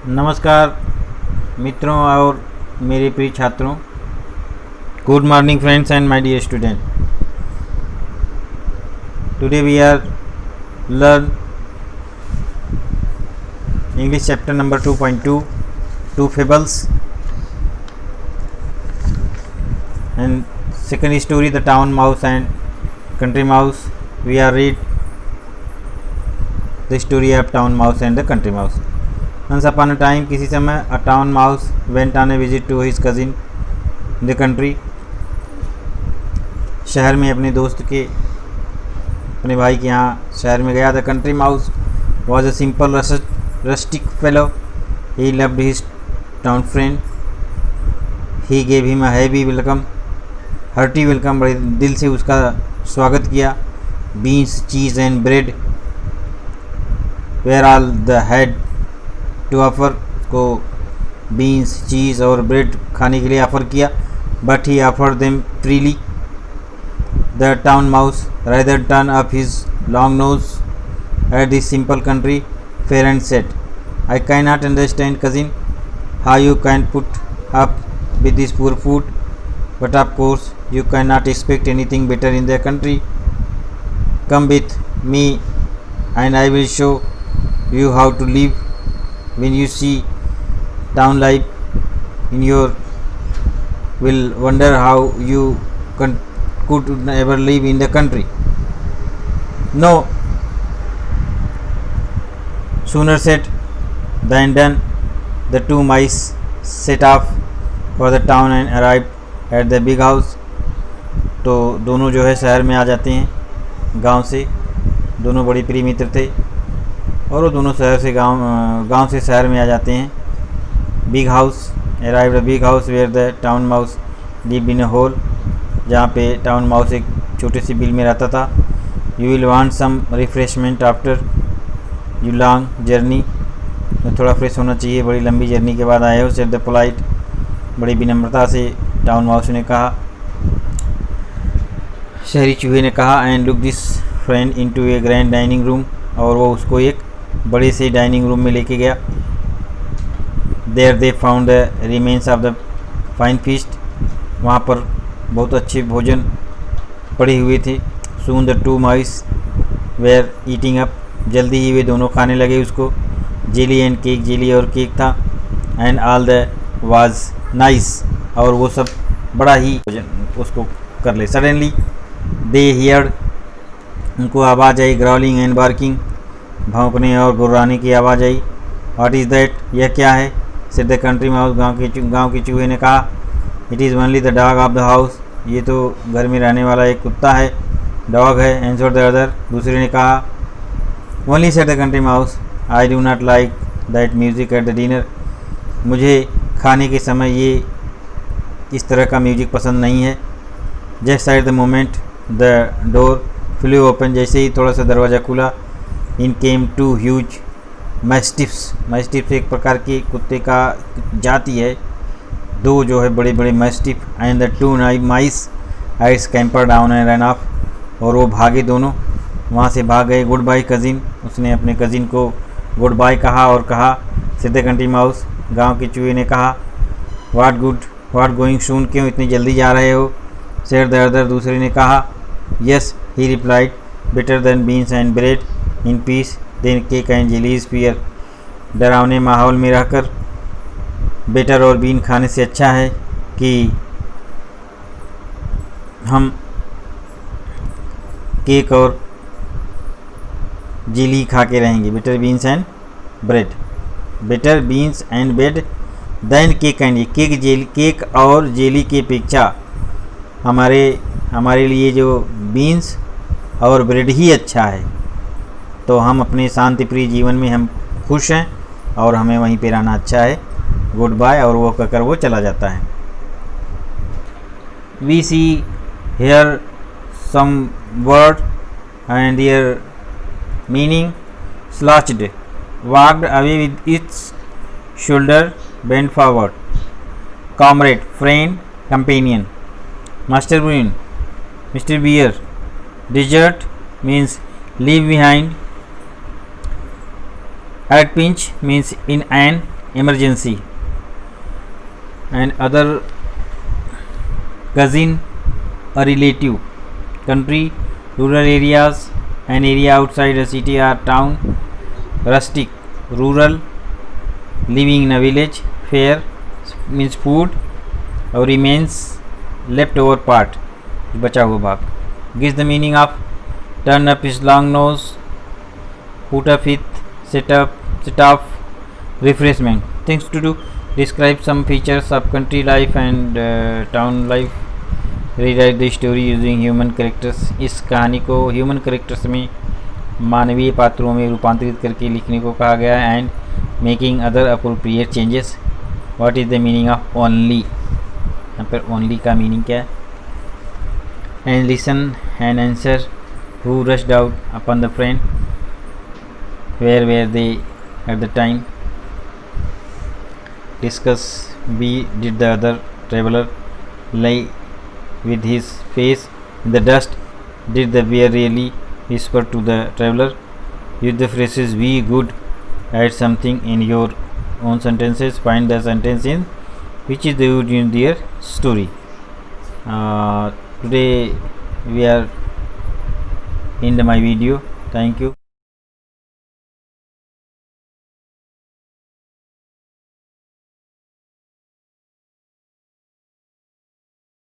नमस्कार मित्रों और मेरे प्रिय छात्रों। Good morning friends and my dear student. Today we are learn English chapter number 2.2 two fables and second story the town mouse and country mouse. We are read the story of town mouse and the country mouse. Once upon a time, किसी समय a town mouse went on a visit to his cousin in the country. शहर में अपने दोस्त के अपने भाई के यहाँ शहर में गया. The country mouse was a simple rustic fellow. He loved his town friend. He gave him a heavy welcome. Hearty welcome, बड़े दिल से उसका स्वागत किया. Beans, cheese and bread were all the had to offer. को beans, cheese और bread खाने के लिए ऑफ़र किया. But he offer them freely. The town mouse rather turn up his long nose at this simple country fare and said, I can not understand cousin how you can put up with this poor food, but of course you cannot expect anything better in the country. Come with me and I will show you how to live. When you see town life in your will wonder how you could ever live in the country. No sooner said than done. The two mice set off for the town and arrived at the big house. तो दोनों जो है शहर में आ जाते हैं गांव से. दोनों बड़ी प्रिय मित्र थे और वो दोनों शहर से गांव से शहर में आ जाते हैं. Big house arrived a big house where the town mouse lived in a hole. जहाँ पे टाउन माउस एक छोटे सी बिल में रहता था. You will want some refreshment after you long journey. थोड़ा फ्रेश होना चाहिए, बड़ी लंबी जर्नी के बाद आए हो. सेड द पोलाइट, बड़ी विनम्रता से टाउन माउस ने कहा, शहरी चूहे ने कहा. And look this friend into A grand dining room, और वो उसको एक बड़े से डाइनिंग रूम में लेके गया. There they found the remains of the fine feast. वहाँ पर बहुत अच्छे भोजन पड़े हुए थे. Soon the two mice were eating up, जल्दी ही वे दोनों खाने लगे उसको. जेली एंड केक, जेली और केक था. And all the was nice, और वो सब बड़ा ही उसको कर ले. सडनली दे हियर्ड, उनको आवाज़ आई. ग्राउलिंग एंड बार्किंग, भौंकने और गुर्राने की आवाज़ आई. व्हाट इज़ दैट, यह क्या है. सेड द कंट्री माउस, गाँव के चूहे ने कहा. It is only the dog of the house, ये तो घर में रहने वाला एक कुत्ता है, डॉग है. एंसर्ड द अदर, दूसरे ने कहा. Only said the country mouse, I do not like that music at the dinner, मुझे खाने के समय ये इस तरह का म्यूजिक पसंद नहीं है. Just at the moment the door flu open, जैसे ही थोड़ा सा दरवाज़ा खुला. इन केम टू ह्यूज मैस्टिफ्स, मैस्टिफ्स एक प्रकार के कुत्ते का जाति है. दो जो है बड़े बड़े mastiff. And the two mice I scamper down and run of, और वो भागे दोनों, वहाँ से भाग गए. गुड बाय कज़िन, उसने अपने कज़िन को गुड बाय कहा और कहा. सेड द कंट्री माउस, गांव के चूहे ने कहा. व्हाट गोइंग सून, क्यों इतनी जल्दी जा रहे हो. सेड द अदर, दूसरे ने कहा. Yes he replied, better than beans and bread in peace than cake and jellies fear, डरावने माहौल में रहकर बेटर और बीन खाने से अच्छा है कि हम केक और जेली खा के रहेंगे. Better beans and bread, better beans and bread than cake and, cake और जेली की अपेक्षा हमारे लिए जो बीन्स और ब्रेड ही अच्छा है. तो हम अपने शांति प्रिय जीवन में हम खुश हैं और हमें वहीं पे रहना अच्छा है. गुड बाय, और वो कहकर वो चला जाता है. We see here some word and their meaning. Slouched, walked away with its shoulder bent forward. Comrade, friend, companion. Master Bruin, Mr. Beer. Desert means leave behind. At pinch means in an emergency. And other cousin or relative. Country, rural areas, an area outside a city or town. Rustic, rural, living in a village. Fare means food, or remains, leftover part, बचा हुआ भाग. Gives the meaning of turn up his long nose, put up with, set off, refreshment. Things to do. Describe some features of country life and town life. Rewrite the story using human characters. इस कहानी को human characters में मानवीय पात्रों में रूपांतरित करके लिखने को कहा गया है. And making other appropriate changes. What is the meaning of only. यहाँ पर ओनली का मीनिंग क्या है. And listen and answer. Who rushed out upon the friend. Where were they at the time. Discuss. B did the other traveller lie with his face in the dust. Did the bear really whisper to the traveler? Use the phrases be good. Add something in your own sentences. Find the sentence in which is the good in their story. Today we are in my video. Thank you.